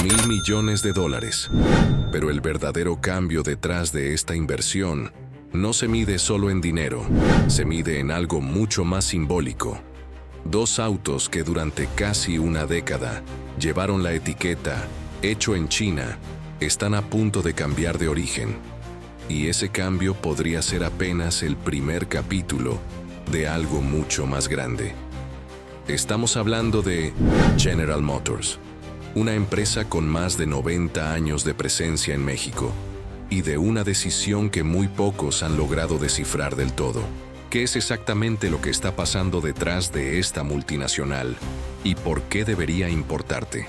$1.000 millones. Pero el verdadero cambio detrás de esta inversión no se mide solo en dinero, se mide en algo mucho más simbólico. Dos autos que durante casi una década llevaron la etiqueta "Hecho en China" están a punto de cambiar de origen. Y ese cambio podría ser apenas el primer capítulo de algo mucho más grande. Estamos hablando de General Motors, una empresa con más de 90 años de presencia en México, y de una decisión que muy pocos han logrado descifrar del todo. ¿Qué es exactamente lo que está pasando detrás de esta multinacional y por qué debería importarte?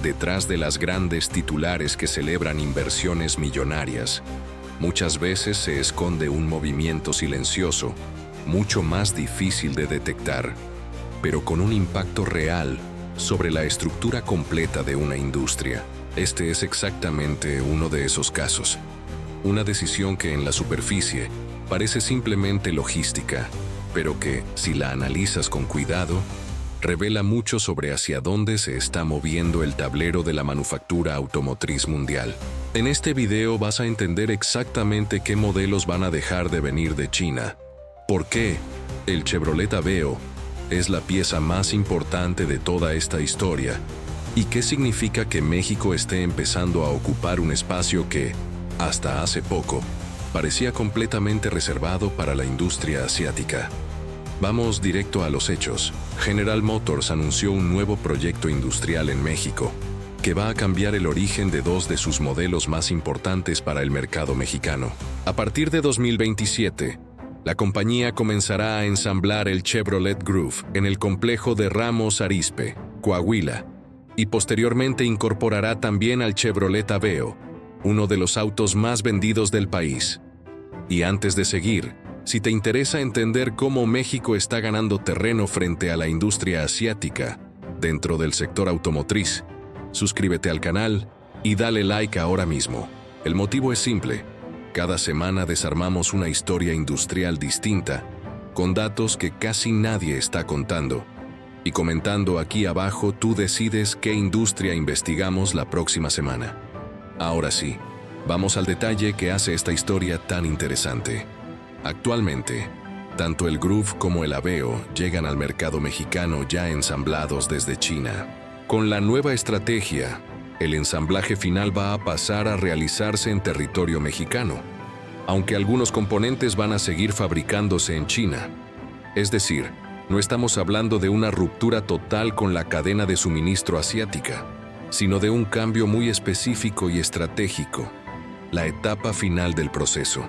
Detrás de las grandes titulares que celebran inversiones millonarias, muchas veces se esconde un movimiento silencioso, mucho más difícil de detectar, pero con un impacto real sobre la estructura completa de una industria. Este es exactamente uno de esos casos. Una decisión que en la superficie parece simplemente logística, pero que, si la analizas con cuidado, revela mucho sobre hacia dónde se está moviendo el tablero de la manufactura automotriz mundial. En este video vas a entender exactamente qué modelos van a dejar de venir de China, por qué el Chevrolet Aveo es la pieza más importante de toda esta historia, y qué significa que México esté empezando a ocupar un espacio que, hasta hace poco, parecía completamente reservado para la industria asiática. Vamos directo a los hechos. General Motors anunció un nuevo proyecto industrial en México, que va a cambiar el origen de dos de sus modelos más importantes para el mercado mexicano. A partir de 2027, la compañía comenzará a ensamblar el Chevrolet Groove en el complejo de Ramos Arizpe, Coahuila, y posteriormente incorporará también al Chevrolet Aveo, uno de los autos más vendidos del país. Y antes de seguir, si te interesa entender cómo México está ganando terreno frente a la industria asiática dentro del sector automotriz, suscríbete al canal y dale like ahora mismo. El motivo es simple: cada semana desarmamos una historia industrial distinta, con datos que casi nadie está contando. Y comentando aquí abajo, tú decides qué industria investigamos la próxima semana. Ahora sí, vamos al detalle que hace esta historia tan interesante. Actualmente, tanto el Groove como el Aveo llegan al mercado mexicano ya ensamblados desde China. Con la nueva estrategia, el ensamblaje final va a pasar a realizarse en territorio mexicano, aunque algunos componentes van a seguir fabricándose en China. Es decir, no estamos hablando de una ruptura total con la cadena de suministro asiática, sino de un cambio muy específico y estratégico, la etapa final del proceso,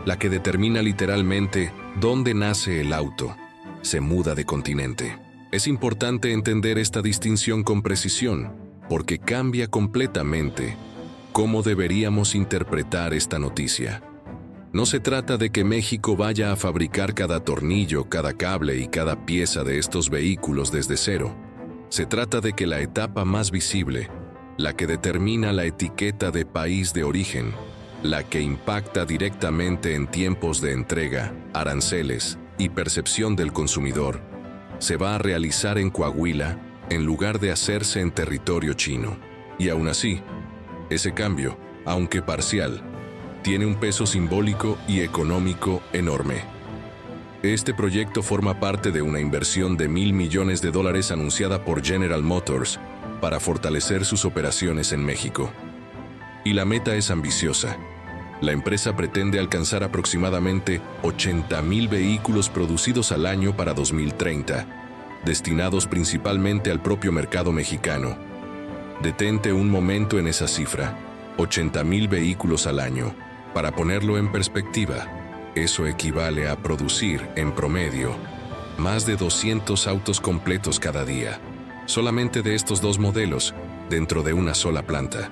la que determina literalmente dónde nace el auto, se muda de continente. Es importante entender esta distinción con precisión, porque cambia completamente cómo deberíamos interpretar esta noticia. No se trata de que México vaya a fabricar cada tornillo, cada cable y cada pieza de estos vehículos desde cero. Se trata de que la etapa más visible, la que determina la etiqueta de país de origen, la que impacta directamente en tiempos de entrega, aranceles y percepción del consumidor, se va a realizar en Coahuila en lugar de hacerse en territorio chino. Y aún así, ese cambio, aunque parcial, tiene un peso simbólico y económico enorme. Este proyecto forma parte de una inversión de $1.000 millones anunciada por General Motors para fortalecer sus operaciones en México. Y la meta es ambiciosa. La empresa pretende alcanzar aproximadamente 80,000 vehículos producidos al año para 2030, destinados principalmente al propio mercado mexicano. Detente un momento en esa cifra: 80,000 vehículos al año. Para ponerlo en perspectiva, eso equivale a producir, en promedio, más de 200 autos completos cada día, solamente de estos dos modelos, dentro de una sola planta.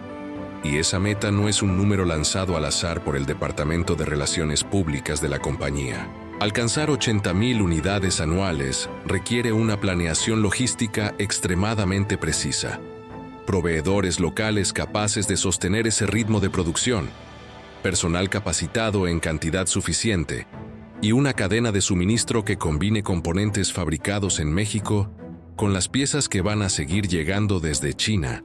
Y esa meta no es un número lanzado al azar por el Departamento de Relaciones Públicas de la compañía. Alcanzar 80,000 unidades anuales requiere una planeación logística extremadamente precisa, proveedores locales capaces de sostener ese ritmo de producción, personal capacitado en cantidad suficiente y una cadena de suministro que combine componentes fabricados en México con las piezas que van a seguir llegando desde China.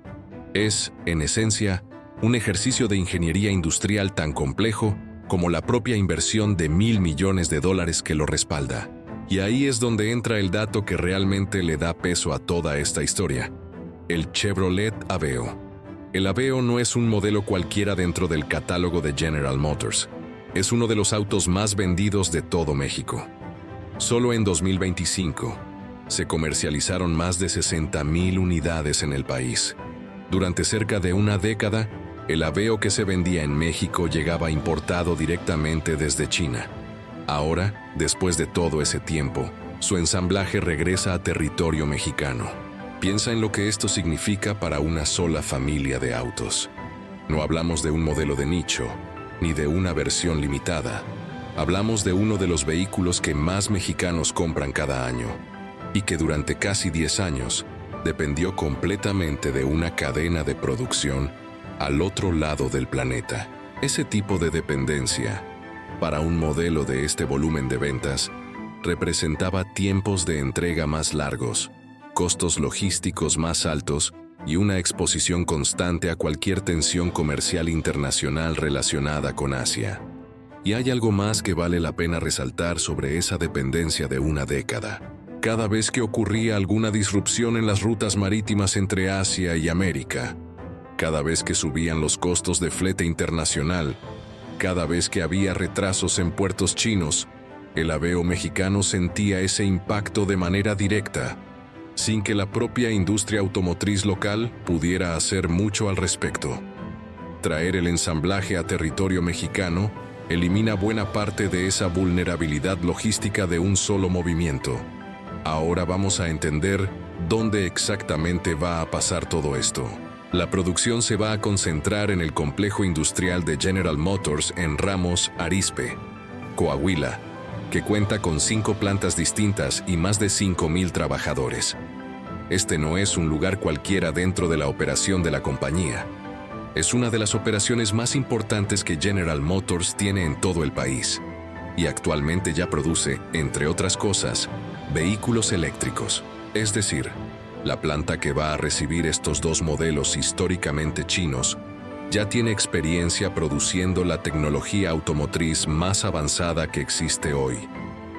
Es, en esencia, un ejercicio de ingeniería industrial tan complejo como la propia inversión de $1.000 millones que lo respalda. Y ahí es donde entra el dato que realmente le da peso a toda esta historia: el Chevrolet Aveo. El Aveo no es un modelo cualquiera dentro del catálogo de General Motors. Es uno de los autos más vendidos de todo México. Solo en 2025 se comercializaron más de 60,000 unidades en el país. Durante cerca de una década, el Aveo que se vendía en México llegaba importado directamente desde China. Ahora, después de todo ese tiempo, su ensamblaje regresa a territorio mexicano. Piensa en lo que esto significa para una sola familia de autos. No hablamos de un modelo de nicho, ni de una versión limitada. Hablamos de uno de los vehículos que más mexicanos compran cada año, y que durante casi 10 años dependió completamente de una cadena de producción al otro lado del planeta. Ese tipo de dependencia, para un modelo de este volumen de ventas, representaba tiempos de entrega más largos, costos logísticos más altos y una exposición constante a cualquier tensión comercial internacional relacionada con Asia. Y hay algo más que vale la pena resaltar sobre esa dependencia de una década. Cada vez que ocurría alguna disrupción en las rutas marítimas entre Asia y América, cada vez que subían los costos de flete internacional, cada vez que había retrasos en puertos chinos, el Aveo mexicano sentía ese impacto de manera directa, sin que la propia industria automotriz local pudiera hacer mucho al respecto. Traer el ensamblaje a territorio mexicano elimina buena parte de esa vulnerabilidad logística de un solo movimiento. Ahora vamos a entender dónde exactamente va a pasar todo esto. La producción se va a concentrar en el complejo industrial de General Motors en Ramos Arizpe, Coahuila, que cuenta con 5 plantas distintas y más de 5,000 trabajadores. Este no es un lugar cualquiera dentro de la operación de la compañía. Es una de las operaciones más importantes que General Motors tiene en todo el país, y actualmente ya produce, entre otras cosas, vehículos eléctricos. Es decir, la planta que va a recibir estos 2 modelos históricamente chinos ya tiene experiencia produciendo la tecnología automotriz más avanzada que existe hoy.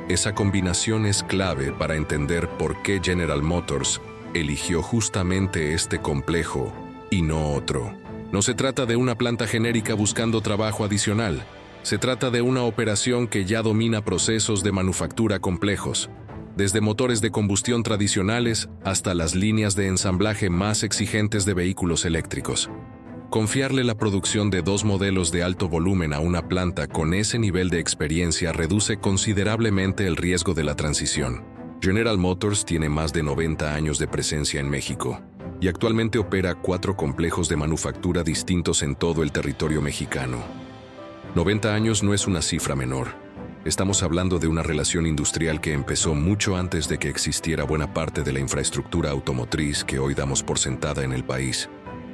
Esa combinación es clave para entender por qué General Motors eligió justamente este complejo y no otro. No se trata de una planta genérica buscando trabajo adicional. Se trata de una operación que ya domina procesos de manufactura complejos, desde motores de combustión tradicionales hasta las líneas de ensamblaje más exigentes de vehículos eléctricos. Confiarle la producción de 2 modelos de alto volumen a una planta con ese nivel de experiencia reduce considerablemente el riesgo de la transición. General Motors tiene más de 90 años de presencia en México y actualmente opera 4 complejos de manufactura distintos en todo el territorio mexicano. 90 años no es una cifra menor. Estamos hablando de una relación industrial que empezó mucho antes de que existiera buena parte de la infraestructura automotriz que hoy damos por sentada en el país,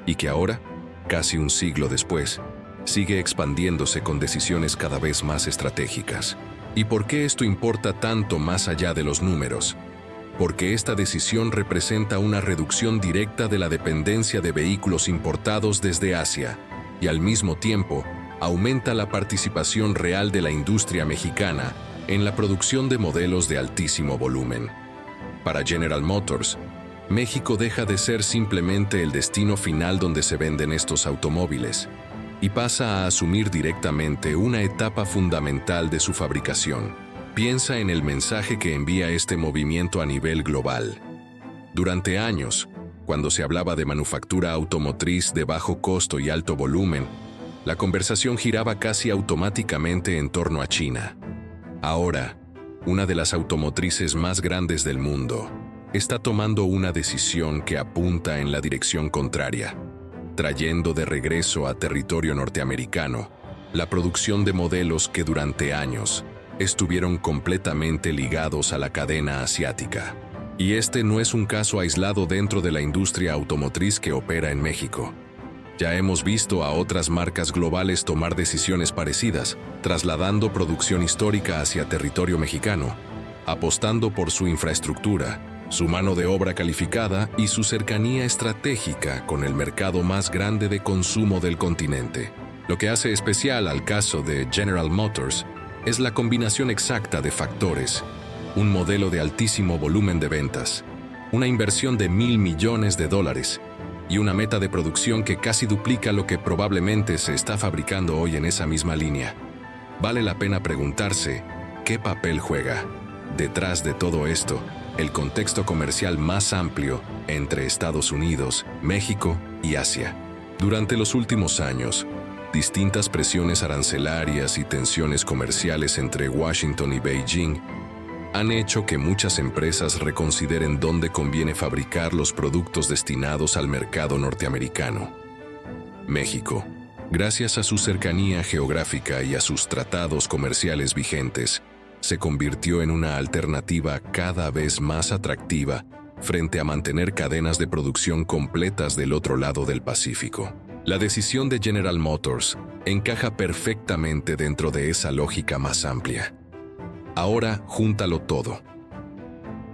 y que ahora, casi un siglo después, sigue expandiéndose con decisiones cada vez más estratégicas. ¿Y por qué esto importa tanto más allá de los números? Porque esta decisión representa una reducción directa de la dependencia de vehículos importados desde Asia, y al mismo tiempo, aumenta la participación real de la industria mexicana en la producción de modelos de altísimo volumen. Para General Motors, México deja de ser simplemente el destino final donde se venden estos automóviles y pasa a asumir directamente una etapa fundamental de su fabricación. Piensa en el mensaje que envía este movimiento a nivel global. Durante años, cuando se hablaba de manufactura automotriz de bajo costo y alto volumen, la conversación giraba casi automáticamente en torno a China. Ahora, una de las automotrices más grandes del mundo está tomando una decisión que apunta en la dirección contraria, trayendo de regreso a territorio norteamericano la producción de modelos que durante años estuvieron completamente ligados a la cadena asiática. Y este no es un caso aislado dentro de la industria automotriz que opera en México. Ya hemos visto a otras marcas globales tomar decisiones parecidas, trasladando producción histórica hacia territorio mexicano, apostando por su infraestructura su mano de obra calificada y su cercanía estratégica con el mercado más grande de consumo del continente. Lo que hace especial al caso de General Motors es la combinación exacta de factores: un modelo de altísimo volumen de ventas, una inversión de $1.000 millones y una meta de producción que casi duplica lo que probablemente se está fabricando hoy en esa misma línea. Vale la pena preguntarse, ¿qué papel juega detrás de todo esto el contexto comercial más amplio entre Estados Unidos, México y Asia? Durante los últimos años, distintas presiones arancelarias y tensiones comerciales entre Washington y Beijing han hecho que muchas empresas reconsideren dónde conviene fabricar los productos destinados al mercado norteamericano. México, gracias a su cercanía geográfica y a sus tratados comerciales vigentes, se convirtió en una alternativa cada vez más atractiva frente a mantener cadenas de producción completas del otro lado del Pacífico. La decisión de General Motors encaja perfectamente dentro de esa lógica más amplia. Ahora, júntalo todo.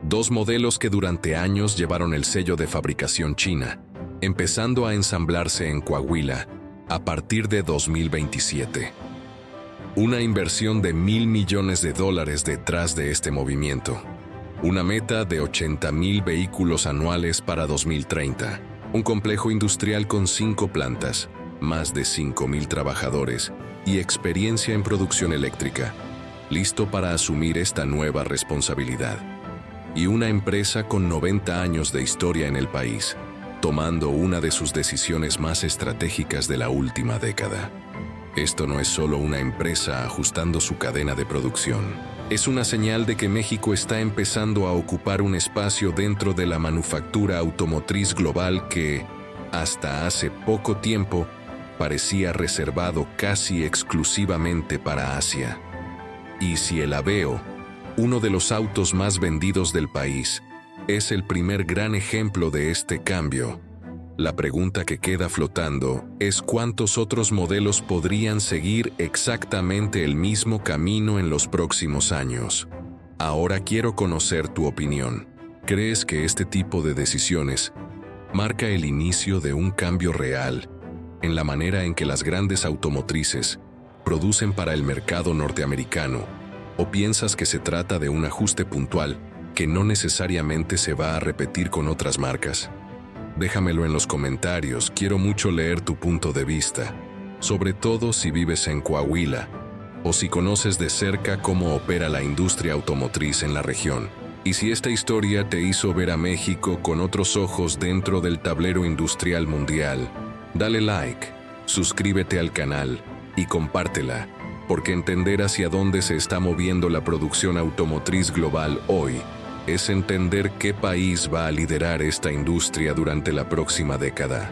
Dos modelos que durante años llevaron el sello de fabricación china, empezando a ensamblarse en Coahuila a partir de 2027. Una inversión de $1.000 millones detrás de este movimiento. Una meta de 80,000 vehículos anuales para 2030. Un complejo industrial con 5 plantas, más de 5,000 trabajadores y experiencia en producción eléctrica, listo para asumir esta nueva responsabilidad. Y una empresa con 90 años de historia en el país, tomando una de sus decisiones más estratégicas de la última década. Esto no es solo una empresa ajustando su cadena de producción. Es una señal de que México está empezando a ocupar un espacio dentro de la manufactura automotriz global que, hasta hace poco tiempo, parecía reservado casi exclusivamente para Asia. Y si el Aveo, uno de los autos más vendidos del país, es el primer gran ejemplo de este cambio, la pregunta que queda flotando es cuántos otros modelos podrían seguir exactamente el mismo camino en los próximos años. Ahora quiero conocer tu opinión. ¿Crees que este tipo de decisiones marca el inicio de un cambio real en la manera en que las grandes automotrices producen para el mercado norteamericano, o piensas que se trata de un ajuste puntual que no necesariamente se va a repetir con otras marcas? Déjamelo en los comentarios, quiero mucho leer tu punto de vista, sobre todo si vives en Coahuila o si conoces de cerca cómo opera la industria automotriz en la región. Y si esta historia te hizo ver a México con otros ojos dentro del tablero industrial mundial, dale like, suscríbete al canal y compártela, porque entender hacia dónde se está moviendo la producción automotriz global hoy es entender qué país va a liderar esta industria durante la próxima década.